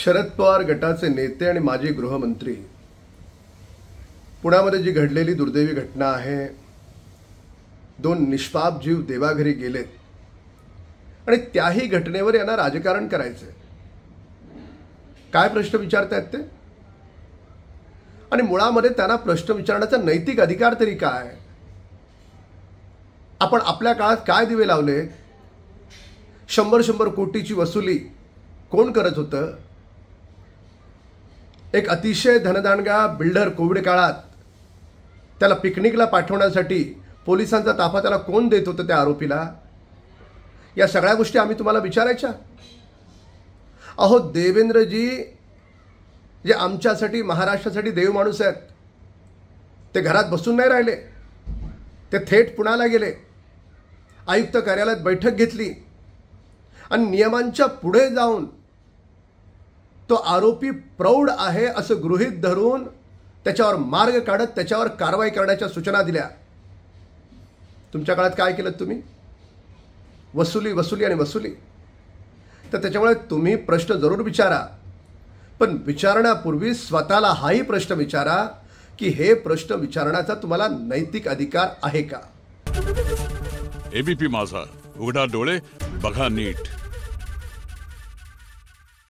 शरद पवार गटाचे नेते आणि माजी गृहमंत्री पुण्यामध्ये जी घडलेली दुर्दैवी घटना आहे, दोन निष्पाप जीव देवाघरी गेलेत आणि त्याही घटनेवर यांना राजकारण करायचंय। काय प्रश्न विचारतायत ते? आणि मुळामध्ये त्यांना प्रश्न विचारण्याचा नैतिक अधिकार तरी काय? आपण आपल्या काळात काय दिवे लावले? 100 कोटीची वसुली कोण करत होतं? एक अतिशय धनदांडगा बिल्डर कोविड काळात त्याला पिकनिकला पाठवण्यासाठी पोलिसांचा ताफा त्याला कोण देत होतं त्या आरोपीला? या सगळ्या गोष्टी आम्ही तुम्हाला विचारायच्या? अहो देवेंद्रजी जे आमच्यासाठी महाराष्ट्रासाठी देव माणूस आहेत, ते घरात बसून नाही राहिले, ते थेट पुण्याला गेले, आयुक्त कार्यालयात बैठक घेतली आणि नियमांच्या पुढे जाऊन तो आरोपी प्रौढ आहे असं गृहीत धरून त्याच्यावर मार्ग काढत त्याच्यावर कारवाई करण्याच्या सूचना दिल्या। तुमच्या काळात काय केलं तुम्ही? वसुली वसुली आणि वसुली। तर त्याच्यामुळे तुम्ही प्रश्न जरूर विचारा, पण विचारण्यापूर्वी स्वतःला हाही प्रश्न विचारा की हे प्रश्न विचारण्याचा तुम्हाला नैतिक अधिकार आहे का? एबीपी माझा, उघडा डोळे बघा नीट।